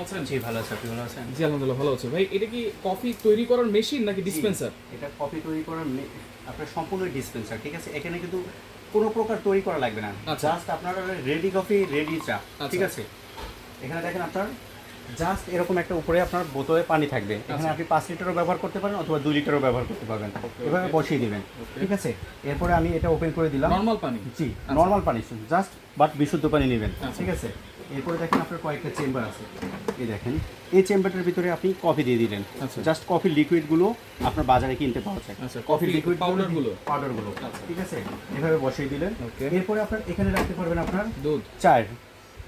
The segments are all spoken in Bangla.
আছেন? জি ভালো আছি, আপনি ভালো আছেন? জি আলহামদুলিল্লাহ ভালো আছি। ভাই এটা কি কফি তৈরি করার মেশিন নাকি ডিসপেন্সার? এটা কফি তৈরি করার আপনার সম্পূর্ণ ডিসপেন্সার, ঠিক আছে? এখানে কিন্তু কোনো প্রকার তৈরি করা লাগবে না, আচ্ছা। জাস্ট আপনার রেডি কফি রেডি চা, ঠিক আচ্ছা। আছে? এখানে দেখেন আপনার জাস্ট এরকম একটা উপরে আপনার বোতলে পানি থাকবে, এখানে আচ্ছা। আপনি 5 লিটারও ব্যবহার করতে পারেন অথবা 2 লিটারও ব্যবহার করতে পারবেন, এভাবে বসিয়ে দিবেন, ঠিক আছে? এরপরে আমি এটা ওপেন করে দিলাম। নরমাল পানি? জি নর্মাল পানি, জাস্ট বাট বিশুদ্ধ পানি নেবেন, আচ্ছা। ঠিক আছে? এরপরে দেখেন আপনার কয়েকটা চেম্বার আছে, এই দেখেন এই চেম্বারটার ভিতরে আপনি কফি দিয়ে দিলেন, আচ্ছা। জাস্ট কফি লিকুইডগুলো আপনার বাজারে কিনতে পাওয়া যায়, আচ্ছা, কফি coffee লিকুইড পাউডারগুলো? পাউডারগুলো, আচ্ছা। ঠিক আছে? এভাবে বসিয়ে দিলেন। Okay. এরপরে আপনার এখানে রাখতে পারবেন আপনার দুধ?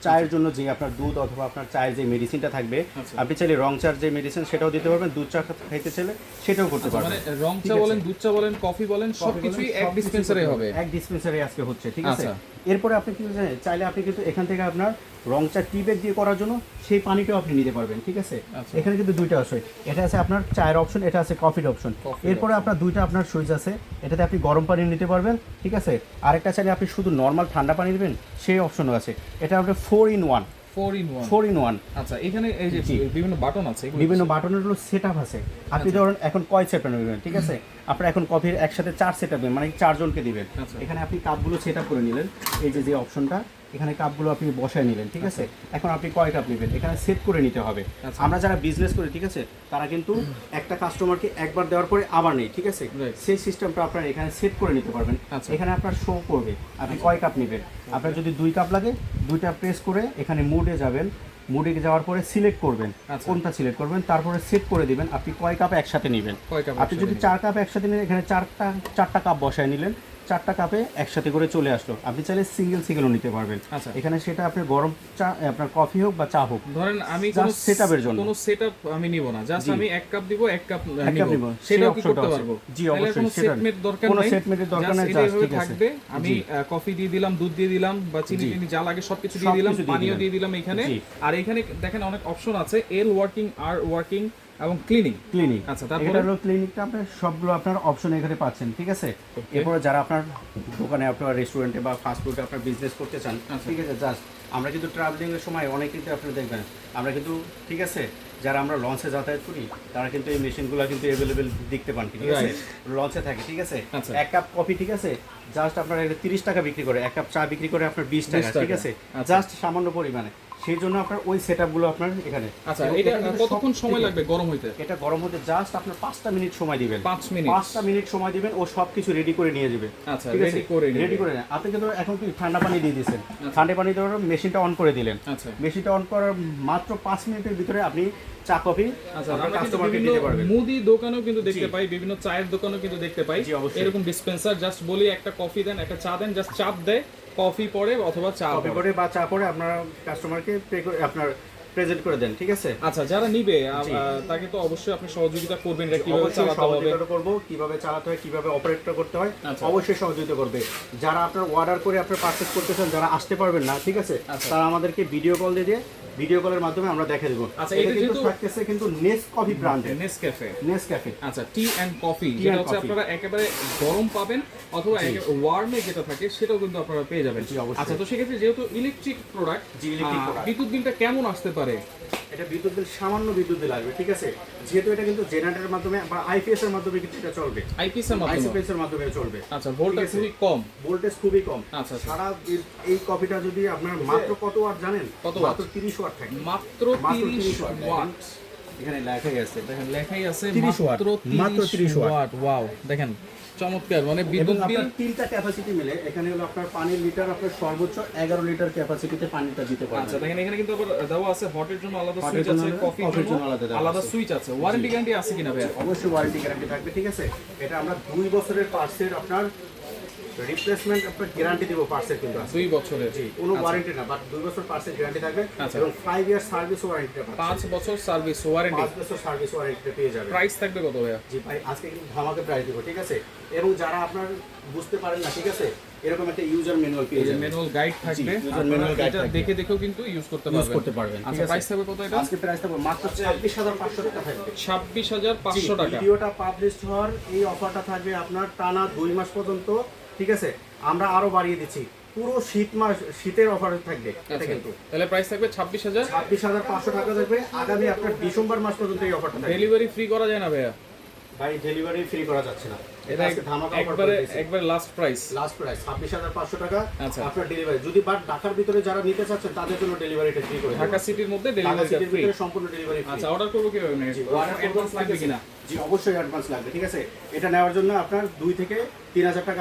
চায়ের জন্য যে আপনার দুধ অথবা আপনার চায়ের যে মেডিসিনটা থাকবে, আচ্ছা। আপনি চাইলে রং চার যে মেডিসিন সেটাও দিতে পারবেন, দুধ চা খাইতে চাইলে সেটাও করতে আচ্ছা, পারবেন। মানে রং ঠিক চা আছে? বলেন, দুধ চা বলেন, কফি বলেন, সবকিছুই এক সবকিছু ডিসপেন্সারে হবে? এক ডিসপেন্সারে আজকে হচ্ছে, ঠিক আছে? আচ্ছা। এরপরে আপনি কি জানেন, চাইলে আপনি কিন্তু এখান থেকে আপনার রং চা টি ব্যাগ দিয়ে করার জন্য সেই পানিটাও আপনি নিতে পারবেন, ঠিক আছে? আচ্ছা। এখানে কিন্তু দুইটা আছে, এটা আছে আপনার চায়ের অপশন, এটা আছে কফির অপশন। কফির এরপরে আপনার দুইটা আপনার সুইচ আছে, এটাতে আপনি গরম পানি নিতে পারবেন, ঠিক আছে? আরেকটা চাইলে আপনি শুধু নর্মাল ঠান্ডা পানি নেবেন, সেই অপশনও আছে। এটা আপনার 4 in 1। 4 in 1? 4 in 1। আচ্ছা, এখানে এই যে জি। বিভিন্ন বাটন আছে, এগুলো বিভিন্ন কিসের? বাটনের সেট আপ আছে। আপনি আচ্ছা। ধরুন এখন কয় সেট আপ নেবেন, ঠিক আছে? আপনার এখন কফির একসাথে 4 সেট আপ নেবেন, মানে 4 জনকে দিবেন। আচ্ছা। এখানে আপনি কাপগুলো সেট আপ করে নিলেন, এই যে যে অপশনটা, এখানে কাপগুলো আপনি বসায় নিলেন, ঠিক আছে? এখন আপনি কয় কাপ নেবেন এখানে সেট করে নিতে হবে। আচ্ছা। আমরা যারা বিজনেস করি, ঠিক আছে, তারা কিন্তু একটা কাস্টমারকে একবার দেওয়ার পরে আবার নেই, ঠিক আছে? Right. সেই সিস্টেমটা আপনারা এখানে সেট করে নিতে পারবেন। আচ্ছা। এখানে আপনার শো করবে আপনি কয় কাপ নেবেন। আপনার যদি 2 কাপ লাগে, 2টা প্রেস করে এখানে মুডে যাবেন, মুডে যাওয়ার পরে সিলেক্ট করবেন আচ্ছা। কোনটা সিলেক্ট করবেন, তারপরে সেট করে দিবেন আপনি কয় কাপ একসাথে নেবেন। কয় কাপ আপনি যদি একসাথে 4 কাপ একসাথে নেন, এখানে চারটা কাপ বসায় নিলেন, 4টা কাপে একসাথে করে চলে আসলো। আপনি চাইলে সিঙ্গেলও নিতে পারবেন। আচ্ছা। এখানে সেটা আপনার গরম চা, আপনার কফি হোক বা চা হোক, ধরেন আমি Just setup এর জন্য। কোনো সেটআপ আমি নিব না, জাস্ট জি। আমি 1 কাপ দিব, 1 কাপ এক কাপ নিব, নিব, সেটাও সেই কি অপশনটা করতে আছে। পারবো? জি, তাহলে অবশ্যই, কোনো সেটা সেটমেট দরকার কোনো নাই, সেটমেটের দরকার Just নাই, এটা just এভাবে ঠিক আছে। থাকবে। আমি জি। কফি দিয়ে দিলাম, দুধ দিয়ে দিলাম, বা চিনি জি। টিনি যা লাগে সবকিছু দিয়ে দিলাম, সবকিছু দিয়ে পানিও দিলেন। দিয়ে দিলাম এখানে। জি। আর এখানে দেখেন অনেক অপশন আছে, এল ওয়ার্কিং, আর ওয়ার্কিং এবং ক্লিনিং। ক্লিনিক। আচ্ছা, তারপরে? এটা হলো ক্লিনিকটা, আপনার সবগুলো আপনার অপশন এখানে পাচ্ছেন, ঠিক আছে? এরপরে যারা আপনার দোকানে, আপনার রেস্টুরেন্টে বা ফাস্ট ফুডে আপনার বিজনেস করতে চান, আচ্ছা। ঠিক আছে, জাস্ট আমরা কিন্তু ট্রাভেলিং এর সময় অনেক কিন্তু আপনারা দেখবেন, আমরা কিন্তু, ঠিক আছে, যারা আমরা লঞ্চে যাতায়াত করি তারা কিন্তু এই মেশিনগুলো কিন্তু অ্যাভেলেবেল দেখতে পান, ঠিক আছে? লঞ্চে থাকে, ঠিক আছে? আচ্ছা। 1 কাপ কফি, ঠিক আছে, জাস্ট আপনার 30 টাকা বিক্রি করে, 1 কাপ চা বিক্রি করে আপনার 20 টাকা, 20 টাকা। ঠিক আছে? আচ্ছা। জাস্ট সামান্য পরিমাণে, সেই জন্য আপনার ওই সেটআপগুলো আপনার এখানে। আচ্ছা, এবং এটা কিন্তু কতক্ষণ সব সময় থেকে- লাগবে গরম হইতে? এটা গরম হতে জাস্ট আপনার 5টা মিনিট সময় দিবেন। 5 মিনিট? 5টা মিনিট সময় দিবেন, ও সব কিছু রেডি করে নিয়ে যাবে। আচ্ছা, ঠিক আছে? ready করে নিবে। রেডি করে নেন। আপনি কিন্তু এখন কি ঠান্ডা পানি দিয়ে দিয়েছেন, ঠান্ডা পানি দেওয়ার মেশিনটা অন করে দিলেন। আচ্ছা। মেশিনটা অন করার মাত্র 5 মিনিটের ভিতরে আপনি চা কফি আচ্ছা, আপনার আমরা কিন্তু কাস্টমারকে বিভিন্ন দিতে পারবেন। মুদি দোকানেও কিন্তু দেখতে জি। পাই, বিভিন্ন চায়ের দোকানেও কিন্তু দেখতে পাই জি, অবশ্যই। এরকম ডিসপেন্সার। জাস্ট বলি একটা কফি দেন, একটা চা দেন, জাস্ট চাপ দেয়, কফি পড়ে অথবা চা কফি পড়ে। করে বা চা করে আপনার কাস্টমারকে আপনার প্রেজেন্ট করে দেন, ঠিক আছে? আচ্ছা, যারা নিবে জি। তাকে তো অবশ্যই আপনি সহযোগিতা করবেন, এটা কিভাবে অবশ্যই চালাতে হবে। সহযোগিতা করব, কিভাবে চালাতে হয়, কিভাবে অপারেটটা করতে হয়, আচ্ছা। অবশ্যই সহযোগিতা করবে। যারা আপনার অর্ডার করে আপনার পারচেজ করতেছেন, যারা আসতে পারবেন না, ঠিক আছে, আচ্ছা। তারা আমাদেরকে ভিডিও কল দিয়ে ভিডিও কলের মাধ্যমে আমরা দেখে দেবো। আচ্ছা, এটা এটা কিন্তু যেহেতু- থাকতেছে কিন্তু নেসকফি ব্র্যান্ডের, নেসক্যাফে। নেসক্যাফে। আচ্ছা, টি এন্ড কফি, Tea যেটা and হচ্ছে coffee। আপনারা একেবারে গরম পাবেন, অথবা জি। ওয়ার্মে যেটা থাকে সেটাও কিন্তু আপনারা পেয়ে যাবেন। জি, অবশ্যই। আচ্ছা, তো সেক্ষেত্রে যেহেতু ইলেকট্রিক প্রোডাক্ট, জি, electric product। বিদ্যুৎ বিলটা কেমন আসতে পারে? এটা বিদ্যুৎ বিল সামান্য বিদ্যুৎ বিল আসবে, ঠিক আছে? যেহেতু এটা কিন্তু জেনারেটরের মাধ্যমে বা আইপিএস এর মাধ্যমে কিন্তু এটা চলবে, আইপিএস এর মাধ্যমে? আইপিএস এর মাধ্যমে চলবে। আচ্ছা, ভোল্টেজ ঠিক আছে। খুবই কম। ভোল্টেজ খুবই কম। আচ্ছা, আচ্ছা। সারা এই কফিটা যদি আপনার মাত্র কত ওয়াট জানেন? কত ওয়াট? মাত্র 30 ওয়াট থাকে। মাত্র মাত্র 30 30 ওয়াট। ওয়াট। এখানে লেখাই আছে, দেখেন লেখাই আছে 30 ওয়াট। মাত্র 30 ওয়াট। ওয়াও, দেখেন চমৎকার। মানে এবং বিদ্যুৎ বিল আপনার 3টা ক্যাপাসিটি মিলে এখানে হলো আপনার পানির লিটার আপনার সর্বোচ্চ 11 লিটার ক্যাপাসিটিতে পানিটা দিতে আচ্ছা, পারবেন। দেখেন এখানে কিন্তু আবার দেওয়া আছে হটের জন্য আলাদা Hot এর সুইচ জন্য আছে, আলাদা, কফির coffee র জন্য জন্য আলাদা দেওয়া আলাদা আছে। সুইচ আছে। ওয়ারেন্টি গ্যারান্টি আছে কিনা ভাই? অবশ্যই ওয়ারেন্টি গ্যারান্টি থাকবে, ঠিক আছে? এটা আমরা 2 বছরের পার্সের আপনার রিপ্লেসমেন্ট আপনার গ্যারান্টি দেব পার্সের, কিন্তু আছে 2 বছরের। জি, কোনো ওয়ারেন্টি না, বাট 2 বছর পার্সের গ্যারান্টি থাকবে আচ্ছা। এবং 5 ইয়ার সার্ভিস ওয়ারেন্টিটা পাচ্ছেন। 5 বছর সার্ভিস ওয়ারেন্টি। 5 বছর সার্ভিস ওয়ারেন্টিটা পেয়ে যাবেন। প্রাইস থাকবে কত ভাইয়া? জি ভাই, আজকে কিন্তু ধামাকা প্রাইস দেব, ঠিক আছে? এবং যারা আপনার বুঝতে পারেন না, ঠিক আছে, এরকম একটা ইউজার ম্যানুয়াল পেয়ে যাবেন। ম্যানুয়াল গাইড থাকবে, user আপনারা manual guide এটা থাকবে। দেখে দেখেও কিন্তু ইউজ করতে ইউজ পারবেন। করতে পারবেন, ঠিক আচ্ছা, আছে? প্রাইস থাকবে কত এটা? আজকে প্রাইস থাকবে মাত্র 26,500 টাকা থাকবে। 26,500 টাকা। ভিডিওটা পাবলিশ হওয়ার এই অফারটা থাকবে আপনার টানা 2 মাস পর্যন্ত, ঠিক আছে? আমরা আরো বাড়িয়ে দিচ্ছি, পুরো শীতের অফার থাকবে এটা আচ্ছা, কিন্তু তাহলে প্রাইস থাকবে 26,000। 26,500 টাকা থাকবে আগামী আপনার ডিসেম্বর মাস পর্যন্ত এই অফারটা থাকবে। ডেলিভারি ফ্রি করা যায় না ভাইয়া? ভাই ডেলিভারি ফ্রি করা যাচ্ছে না, এটা আজকে ধামাকা অফার একবারে করে দিয়েছি। একবারে লাস্ট প্রাইস। লাস্ট প্রাইস 26,500 টাকা আচ্ছা। আপনার ডেলিভারি। যদি বাট ঢাকার ভিতরে যারা নিতে চাচ্ছেন তাদের জন্য ডেলিভারিটা ফ্রি করে ঢাকা সিটির মধ্যে ডেলিভারি ফ্রি। ভিতরে সম্পূর্ণ ডেলিভারি ফ্রি। আচ্ছা, অর্ডার করব কিভাবে? অ্যাডভান্স লাগবে কিনা? জি অবশ্যই অ্যাডভান্স লাগবে, ঠিক আছে। এটা নেওয়ার জন্য আপনার 2 থেকে 3,000 টাকা